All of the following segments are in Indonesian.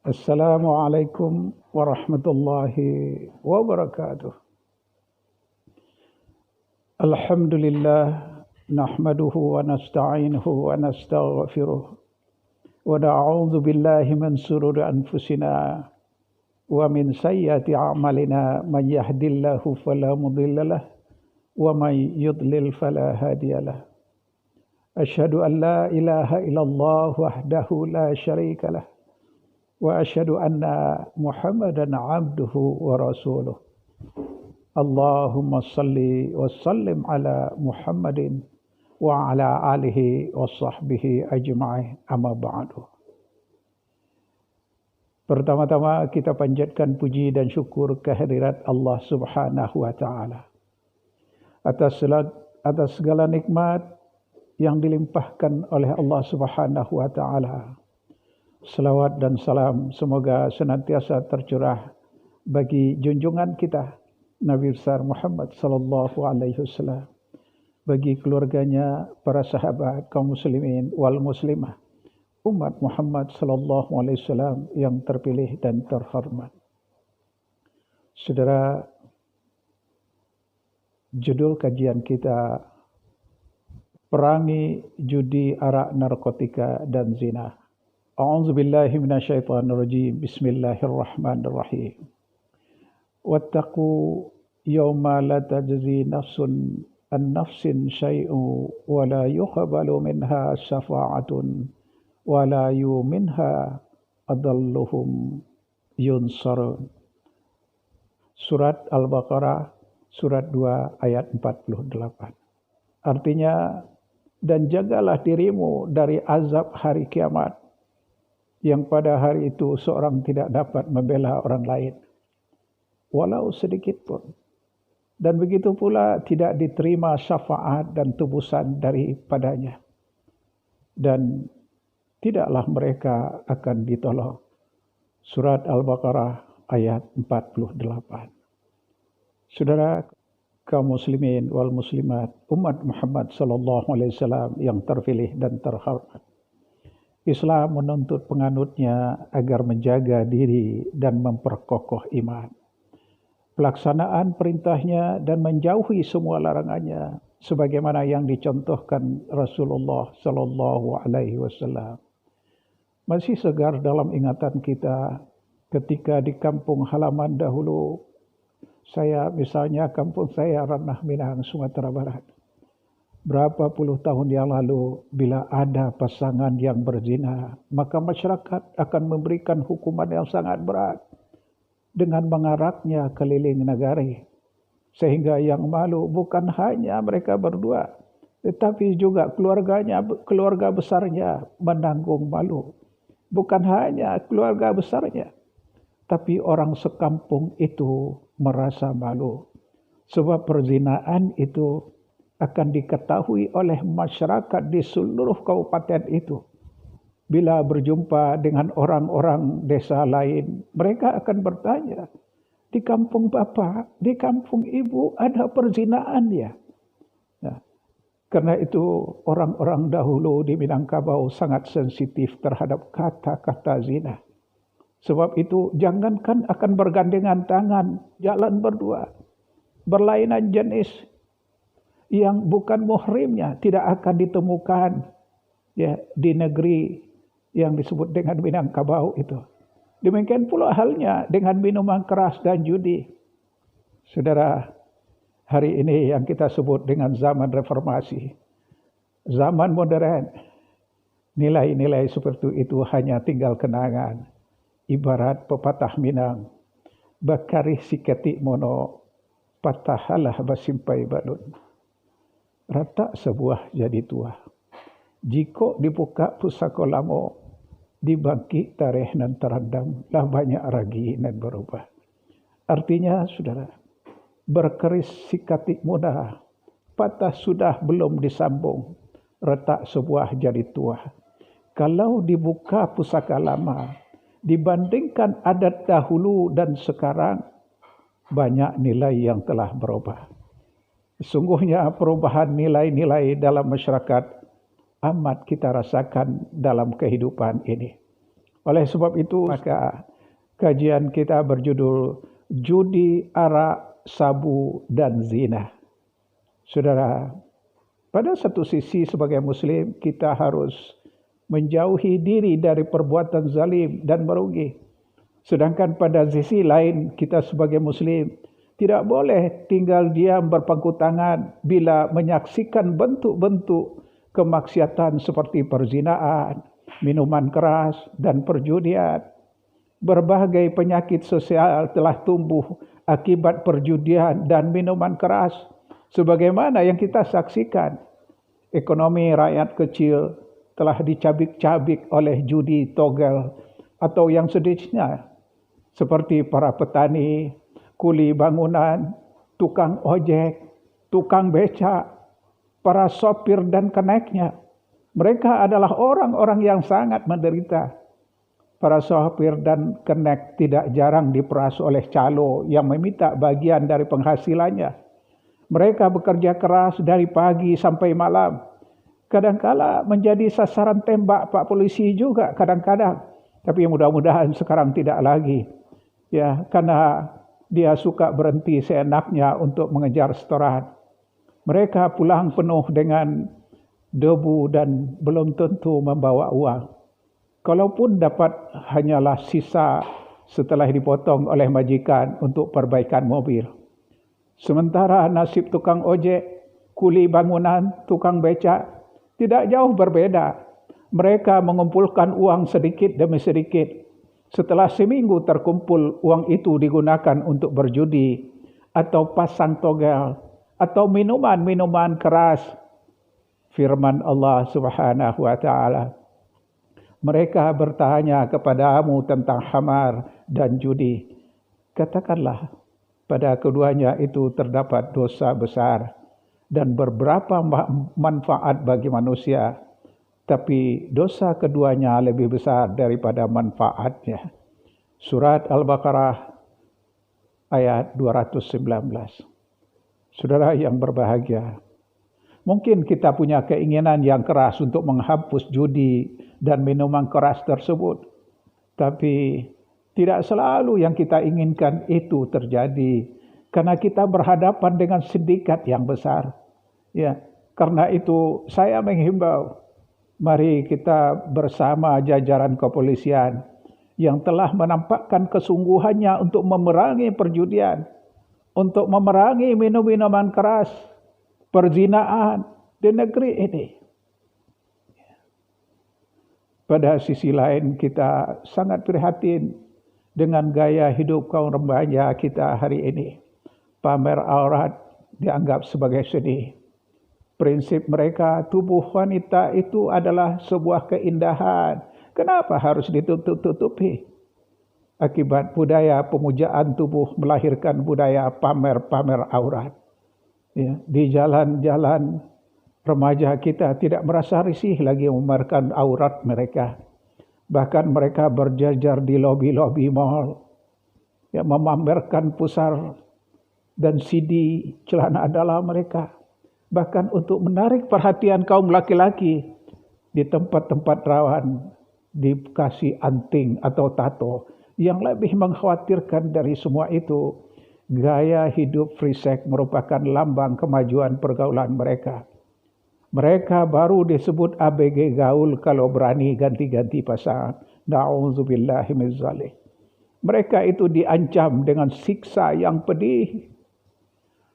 Assalamualaikum warahmatullahi wabarakatuh. Alhamdulillah nahmaduhu wa nasta'inuhu wa nastaghfiruh wa na'udzu billahi min sururi anfusina wa min sayyiati a'malina may yahdihillahu fala mudhillalah wa may yudlil fala hadiyalah. Asyhadu an la ilaha illallah wahdahu la syarikalah wa asyhadu anna Muhammadan abduhu wa rasuluh. Allahumma salli wa sallim ala Muhammadin wa ala alihi wa sahbihi ajma'in, amma ba'du. Pertama-tama kita panjatkan puji dan syukur kehadirat Allah Subhanahu wa taala atas segala nikmat yang dilimpahkan oleh Allah Subhanahu wa taala. Selawat dan salam semoga senantiasa tercurah bagi junjungan kita Nabi besar Muhammad sallallahu alaihi wasallam, bagi keluarganya, para sahabat, kaum muslimin wal muslimah, umat Muhammad sallallahu alaihi wasallam yang terpilih dan terhormat. Saudara, judul kajian kita Perangi Judi, Arak, Narkotika dan Zina. A'udzubillahi minasyaitonirrajim. Bismillahirrahmanirrahim. Wattaqu yawma la tajzi nafsun an nafsin syai'un wa la yuqbalu minha syafa'atun wa la yuminha adalluhum yunsarun. Surat Al-Baqarah surat 2 ayat 48. Artinya, dan jagalah dirimu dari azab hari kiamat, yang pada hari itu seorang tidak dapat membela orang lain, walau sedikit pun. Dan begitu pula tidak diterima syafaat dan tebusan daripadanya. Dan tidaklah mereka akan ditolong. Surat Al-Baqarah ayat 48. Saudara, kaum muslimin wal muslimat, umat Muhammad sallallahu alaihi wasallam yang terpilih dan terhormat. Islam menuntut penganutnya agar menjaga diri dan memperkokoh iman. Pelaksanaan perintahnya dan menjauhi semua larangannya, sebagaimana yang dicontohkan Rasulullah sallallahu alaihi wasallam, masih segar dalam ingatan kita ketika di kampung halaman dahulu. Kampung saya Ranah Minang, Sumatera Barat. Berapa puluh tahun yang lalu, bila ada pasangan yang berzina, maka masyarakat akan memberikan hukuman yang sangat berat dengan mengaraknya keliling negari. Sehingga yang malu bukan hanya mereka berdua, tetapi juga keluarga besarnya menanggung malu. Bukan hanya keluarga besarnya, tapi orang sekampung itu merasa malu. Sebab perzinaan itu akan diketahui oleh masyarakat di seluruh kabupaten itu. Bila berjumpa dengan orang-orang desa lain, mereka akan bertanya, di kampung bapak, di kampung ibu ada perzinaan ya? Nah, karena itu orang-orang dahulu di Minangkabau sangat sensitif terhadap kata-kata zina. Sebab itu jangankan akan bergandengan tangan, jalan berdua, berlainan jenis, yang bukan muhrimnya tidak akan ditemukan ya di negeri yang disebut dengan Minangkabau itu. Demikian pula halnya dengan minuman keras dan judi. Saudara, hari ini yang kita sebut dengan zaman reformasi, zaman modern, nilai-nilai seperti itu hanya tinggal kenangan. Ibarat pepatah Minang, bakari siketi mono, patahalah basimpai balun. Rata sebuah jadi tua. Jika dibuka pusaka lamo, dibangkit tarikh nan terendam, lah banyak ragi nan berubah. Artinya, saudara, berkeris sikati mudah, patah sudah belum disambung, retak sebuah jadi tua. Kalau dibuka pusaka lama, dibandingkan adat dahulu dan sekarang, banyak nilai yang telah berubah. Sungguhnya perubahan nilai-nilai dalam masyarakat amat kita rasakan dalam kehidupan ini. Oleh sebab itu, maka kajian kita berjudul Judi, Arak, Sabu, dan Zina. Saudara, pada satu sisi sebagai Muslim, kita harus menjauhi diri dari perbuatan zalim dan merugi. Sedangkan pada sisi lain, kita sebagai Muslim tidak boleh tinggal diam berpangku tangan bila menyaksikan bentuk-bentuk kemaksiatan seperti perzinaan, minuman keras, dan perjudian. Berbagai penyakit sosial telah tumbuh akibat perjudian dan minuman keras. Sebagaimana yang kita saksikan, ekonomi rakyat kecil telah dicabik-cabik oleh judi togel atau yang sejenisnya, seperti para petani, kuli bangunan, tukang ojek, tukang becak, para sopir dan kenaiknya. Mereka adalah orang-orang yang sangat menderita. Para sopir dan kenaik tidak jarang diperas oleh calo yang meminta bagian dari penghasilannya. Mereka bekerja keras dari pagi sampai malam. Kadang-kala menjadi sasaran tembak Pak Polisi juga kadang-kadang. Tapi mudah-mudahan sekarang tidak lagi. Ya, karena dia suka berhenti seenaknya untuk mengejar setoran. Mereka pulang penuh dengan debu dan belum tentu membawa uang. Kalaupun dapat hanyalah sisa setelah dipotong oleh majikan untuk perbaikan mobil. Sementara nasib tukang ojek, kuli bangunan, tukang becak tidak jauh berbeda. Mereka mengumpulkan uang sedikit demi sedikit. Setelah seminggu terkumpul, uang itu digunakan untuk berjudi atau pasang togel atau minuman-minuman keras. Firman Allah Subhanahu wa taala, mereka bertanya kepadamu tentang khamar dan judi. Katakanlah, pada keduanya itu terdapat dosa besar dan beberapa manfaat bagi manusia. Tapi dosa keduanya lebih besar daripada manfaatnya. Surat Al-Baqarah ayat 219. Saudara yang berbahagia, mungkin kita punya keinginan yang keras untuk menghapus judi dan minuman keras tersebut. Tapi tidak selalu yang kita inginkan itu terjadi. Karena kita berhadapan dengan sindikat yang besar. Ya, karena itu saya menghimbau, mari kita bersama jajaran kepolisian yang telah menampakkan kesungguhannya untuk memerangi perjudian, untuk memerangi minum-minuman keras, perzinaan di negeri ini. Pada sisi lain kita sangat prihatin dengan gaya hidup kaum remaja kita hari ini. Pamer aurat dianggap sebagai seni. Prinsip mereka, tubuh wanita itu adalah sebuah keindahan. Kenapa harus ditutup-tutupi? Akibat budaya pemujaan tubuh melahirkan budaya pamer-pamer aurat. Ya, di jalan-jalan remaja kita tidak merasa risih lagi memamerkan aurat mereka. Bahkan mereka berjajar di lobi-lobi mall, ya, memamerkan pusar dan CD celana dalam mereka. Bahkan untuk menarik perhatian kaum laki-laki di tempat-tempat rawan dikasih anting atau tato. Yang lebih mengkhawatirkan dari semua itu, gaya hidup free sex merupakan lambang kemajuan pergaulan mereka. Mereka baru disebut ABG gaul kalau berani ganti-ganti pasangan. Na'udzubillahi min dzalik. Mereka itu diancam dengan siksa yang pedih.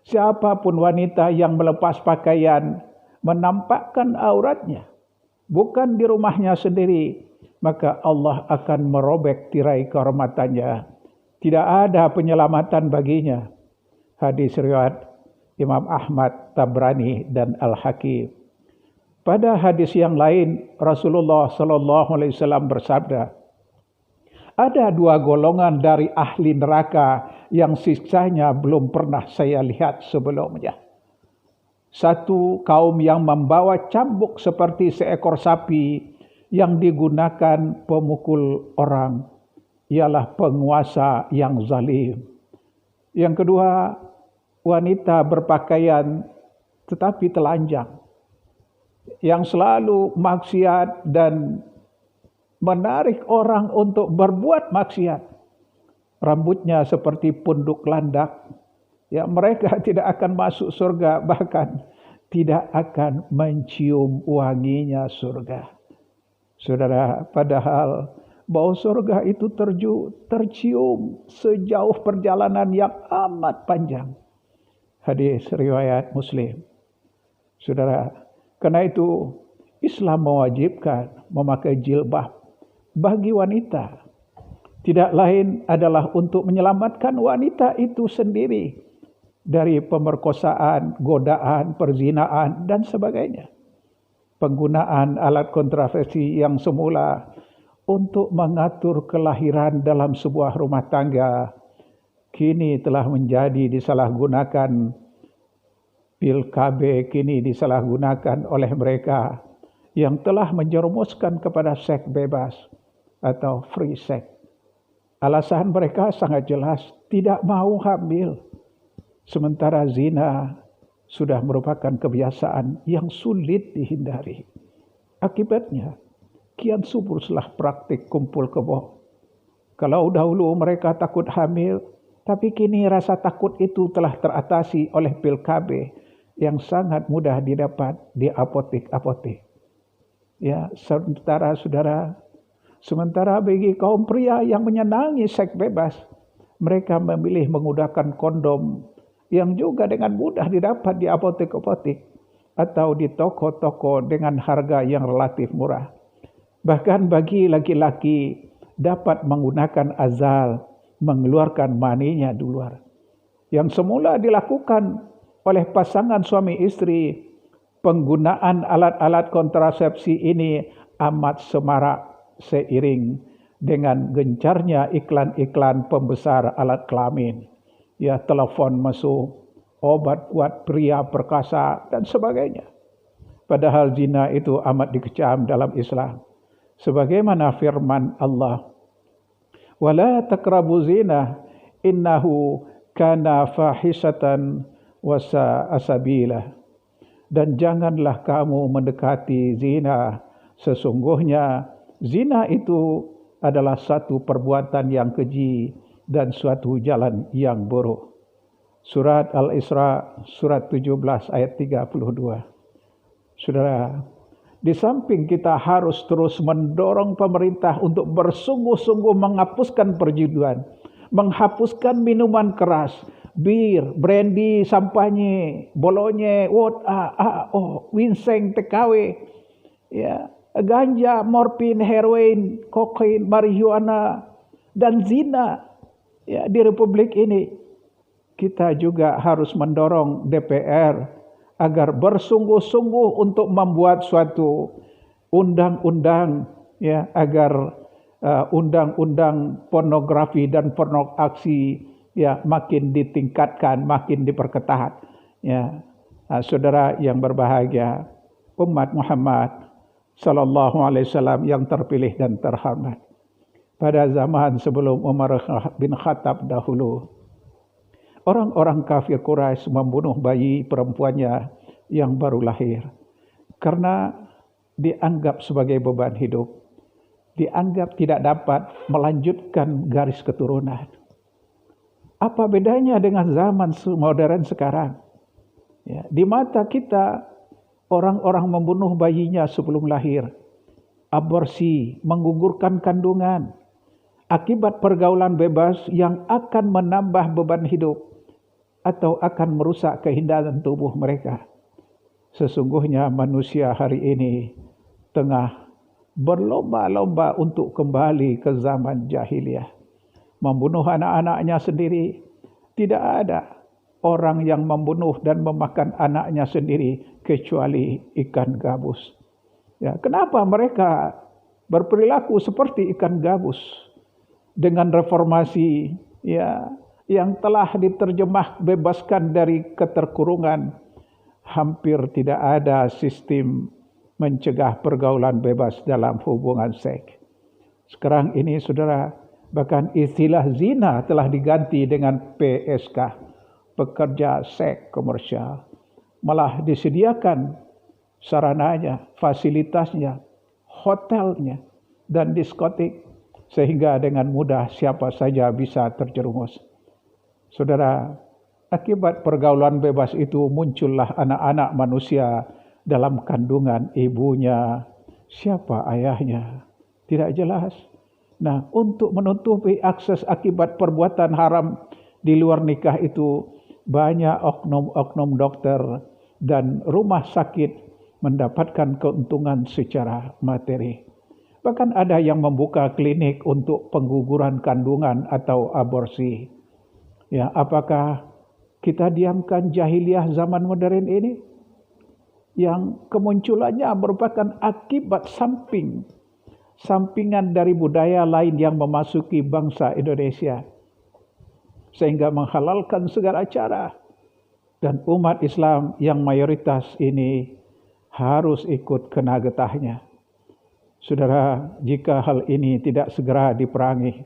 Siapapun wanita yang melepas pakaian, menampakkan auratnya, bukan di rumahnya sendiri, maka Allah akan merobek tirai kehormatannya. Tidak ada penyelamatan baginya. Hadis riwayat Imam Ahmad, Tabrani, dan Al-Hakim. Pada hadis yang lain, Rasulullah SAW bersabda, ada dua golongan dari ahli neraka yang siksanya belum pernah saya lihat sebelumnya. Satu, kaum yang membawa cambuk seperti seekor sapi yang digunakan pemukul orang, ialah penguasa yang zalim. Yang kedua, wanita berpakaian tetapi telanjang, yang selalu maksiat dan menarik orang untuk berbuat maksiat. Rambutnya seperti punduk landak. Ya, mereka tidak akan masuk surga, bahkan tidak akan mencium wanginya surga. Saudara, padahal bau surga itu tercium sejauh perjalanan yang amat panjang. Hadis riwayat Muslim. Saudara, karena itu Islam mewajibkan memakai jilbab bagi wanita. Tidak lain adalah untuk menyelamatkan wanita itu sendiri dari pemerkosaan, godaan, perzinaan, dan sebagainya. Penggunaan alat kontrasepsi yang semula untuk mengatur kelahiran dalam sebuah rumah tangga kini telah menjadi disalahgunakan. Pil KB kini disalahgunakan oleh mereka yang telah menjerumuskan kepada seks bebas atau free sex. Alasan mereka sangat jelas, tidak mau hamil. Sementara zina sudah merupakan kebiasaan yang sulit dihindari. Akibatnya, kian suburlah praktik kumpul kebo. Kalau dahulu mereka takut hamil, tapi kini rasa takut itu telah teratasi oleh pil KB yang sangat mudah didapat di apotek-apotek. Ya, sementara bagi kaum pria yang menyenangi seks bebas, mereka memilih menggunakan kondom yang juga dengan mudah didapat di apotek-apotek atau di toko-toko dengan harga yang relatif murah. Bahkan bagi laki-laki dapat menggunakan azal, mengeluarkan maninya di luar. Yang semula dilakukan oleh pasangan suami istri, penggunaan alat-alat kontrasepsi ini amat semarak seiring dengan gencarnya iklan-iklan pembesar alat kelamin. Ya, telepon masuk, obat kuat pria perkasa, dan sebagainya. Padahal zina itu amat dikecam dalam Islam. Sebagaimana firman Allah, "Wala taqrabu zina innahu kana fahisatan wa sa'a sabila." Dan janganlah kamu mendekati zina, sesungguhnya zina itu adalah satu perbuatan yang keji dan suatu jalan yang buruk. Surat Al-Isra, surat 17 ayat 32. Saudara, di samping kita harus terus mendorong pemerintah untuk bersungguh-sungguh menghapuskan perjudian, menghapuskan minuman keras, bir, brandy, sampanye, bolonye, vodka, winseng, TKW, ya, ganja, morfin, heroin, kokain, marijuana, dan zina. Ya, di Republik ini kita juga harus mendorong DPR agar bersungguh-sungguh untuk membuat suatu undang-undang, ya, agar undang-undang pornografi dan pornografi ya makin ditingkatkan, makin diperketat. Ya, saudara yang berbahagia, umat Muhammad sallallahu alaihi wasallam yang terpilih dan terhormat. Pada zaman sebelum Umar bin Khattab dahulu, orang-orang kafir Quraisy membunuh bayi perempuannya yang baru lahir karena dianggap sebagai beban hidup, dianggap tidak dapat melanjutkan garis keturunan. Apa bedanya dengan zaman modern sekarang? Ya, di mata kita, orang-orang membunuh bayinya sebelum lahir, aborsi, menggugurkan kandungan, akibat pergaulan bebas yang akan menambah beban hidup atau akan merusak keindahan tubuh mereka. Sesungguhnya manusia hari ini tengah berlomba-lomba untuk kembali ke zaman jahiliyah. Membunuh anak-anaknya sendiri. Tidak ada orang yang membunuh dan memakan anaknya sendiri kecuali ikan gabus. Ya, kenapa mereka berperilaku seperti ikan gabus? Dengan reformasi, ya, yang telah diterjemah bebaskan dari keterkurungan, hampir tidak ada sistem mencegah pergaulan bebas dalam hubungan seks. Sekarang ini saudara, bahkan istilah zina telah diganti dengan PSK, pekerja seks komersial. Malah disediakan sarananya, fasilitasnya, hotelnya, dan diskotik, sehingga dengan mudah siapa saja bisa terjerumus. Saudara, akibat pergaulan bebas itu muncullah anak-anak manusia dalam kandungan ibunya. Siapa ayahnya? Tidak jelas. Nah, untuk menutupi akses akibat perbuatan haram di luar nikah itu, banyak oknum-oknum dokter dan rumah sakit mendapatkan keuntungan secara materi. Bahkan ada yang membuka klinik untuk pengguguran kandungan atau aborsi. Ya, apakah kita diamkan jahiliyah zaman modern ini? Yang kemunculannya merupakan akibat sampingan dari budaya lain yang memasuki bangsa Indonesia, sehingga menghalalkan segala cara. Dan umat Islam yang mayoritas ini harus ikut kena getahnya. Saudara, jika hal ini tidak segera diperangi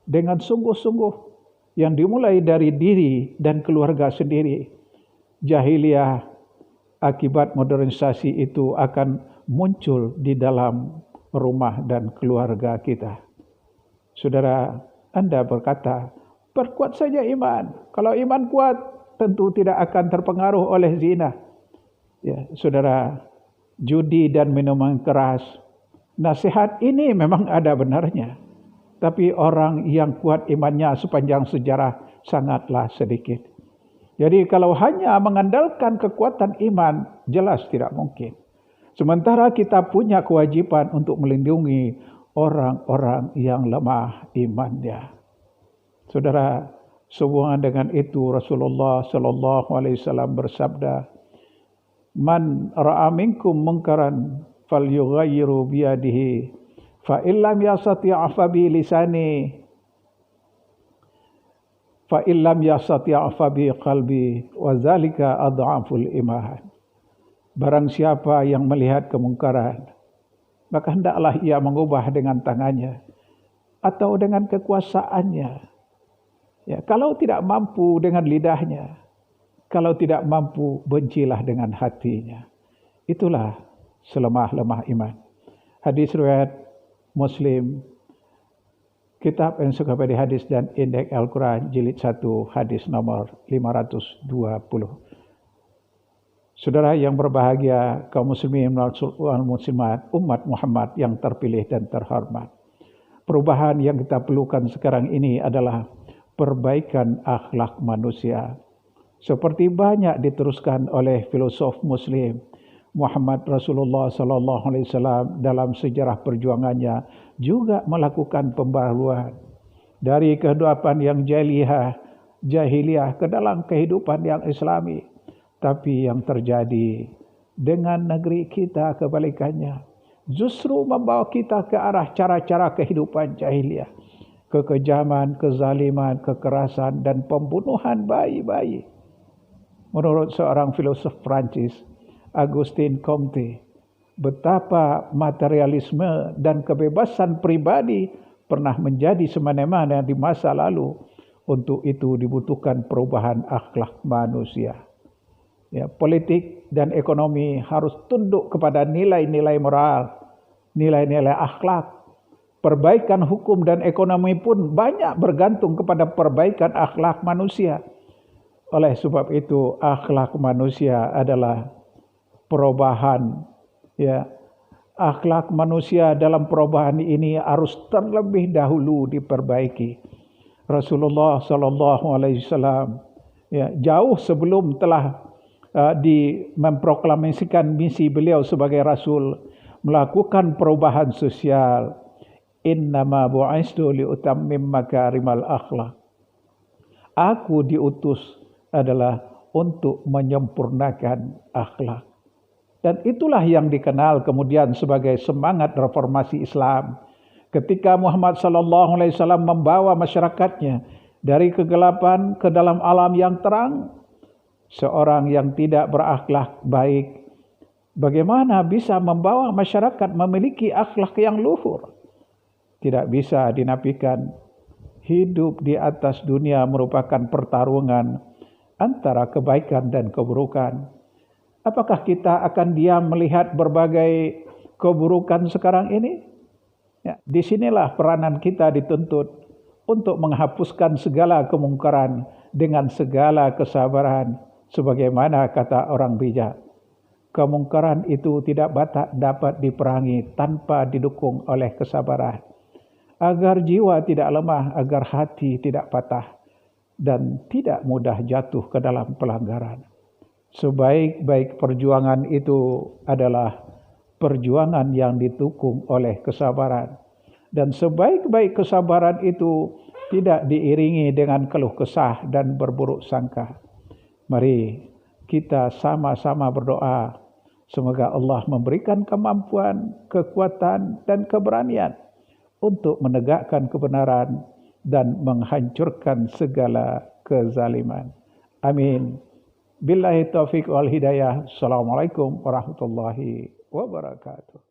dengan sungguh-sungguh, yang dimulai dari diri dan keluarga sendiri, jahiliyah akibat modernisasi itu akan muncul di dalam rumah dan keluarga kita. Saudara, Anda berkata, perkuat saja iman. Kalau iman kuat, tentu tidak akan terpengaruh oleh zina. Ya, saudara, judi dan minuman keras, nasihat ini memang ada benarnya. Tapi orang yang kuat imannya sepanjang sejarah sangatlah sedikit. Jadi kalau hanya mengandalkan kekuatan iman, jelas tidak mungkin. Sementara kita punya kewajiban untuk melindungi orang-orang yang lemah imannya. Saudara, sehubungan dengan itu Rasulullah sallallahu alaihi wasallam bersabda, "Man ra'a minkum munkaran falyughayyiru bi yadihi, fa illam yastati' fa bi lisani, fa illam yastati' fa bi qalbi, wa dzalika adhaful iman." Barang siapa yang melihat kemungkaran, maka hendaklah ia mengubah dengan tangannya atau dengan kekuasaannya. Ya, kalau tidak mampu dengan lidahnya, kalau tidak mampu, bencilah dengan hatinya. Itulah selemah-lemah iman. Hadis riwayat Muslim, Kitab Ensiklopedia Hadis dan Indeks Al-Quran, Jilid 1, hadis nomor 520. Saudara yang berbahagia, kaum muslimin wal muslimat, umat Muhammad yang terpilih dan terhormat. Perubahan yang kita perlukan sekarang ini adalah perbaikan akhlak manusia. Seperti banyak diteruskan oleh filosof muslim Muhammad Rasulullah sallallahu alaihi wasallam dalam sejarah perjuangannya juga melakukan pembaharuan dari kehidupan yang jahiliyah ke dalam kehidupan yang islami. Tapi yang terjadi dengan negeri kita kebalikannya, justru membawa kita ke arah cara-cara kehidupan jahiliyah. Kekejaman, kezaliman, kekerasan, dan pembunuhan bayi-bayi. Menurut seorang filosof Prancis, Auguste Comte, betapa materialisme dan kebebasan pribadi pernah menjadi semena-mena di masa lalu. Untuk itu dibutuhkan perubahan akhlak manusia. Ya, politik dan ekonomi harus tunduk kepada nilai-nilai moral, nilai-nilai akhlak. Perbaikan hukum dan ekonomi pun banyak bergantung kepada perbaikan akhlak manusia. Oleh sebab itu, akhlak manusia adalah perubahan. Ya, akhlak manusia dalam perubahan ini harus terlebih dahulu diperbaiki. Rasulullah sallallahu alaihi wasallam jauh sebelum telah memproklamasikan misi beliau sebagai rasul, melakukan perubahan sosial. Innama bu'istu liutammim makarimal akhlak. Aku diutus adalah untuk menyempurnakan akhlak. Dan itulah yang dikenal kemudian sebagai semangat reformasi Islam. Ketika Muhammad sallallahu alaihi wasallam membawa masyarakatnya dari kegelapan ke dalam alam yang terang, seorang yang tidak berakhlak baik, bagaimana bisa membawa masyarakat memiliki akhlak yang luhur? Tidak bisa dinafikan, hidup di atas dunia merupakan pertarungan antara kebaikan dan keburukan. Apakah kita akan diam melihat berbagai keburukan sekarang ini? Ya, disinilah peranan kita dituntut untuk menghapuskan segala kemungkaran dengan segala kesabaran, sebagaimana kata orang bijak. Kemungkaran itu tidak dapat diperangi tanpa didukung oleh kesabaran. Agar jiwa tidak lemah, agar hati tidak patah, dan tidak mudah jatuh ke dalam pelanggaran. Sebaik-baik perjuangan itu adalah perjuangan yang didukung oleh kesabaran. Dan sebaik-baik kesabaran itu tidak diiringi dengan keluh kesah dan berburuk sangka. Mari kita sama-sama berdoa. Semoga Allah memberikan kemampuan, kekuatan, dan keberanian untuk menegakkan kebenaran dan menghancurkan segala kezaliman. Amin. Billahi taufiq wal hidayah. Assalamualaikum warahmatullahi wabarakatuh.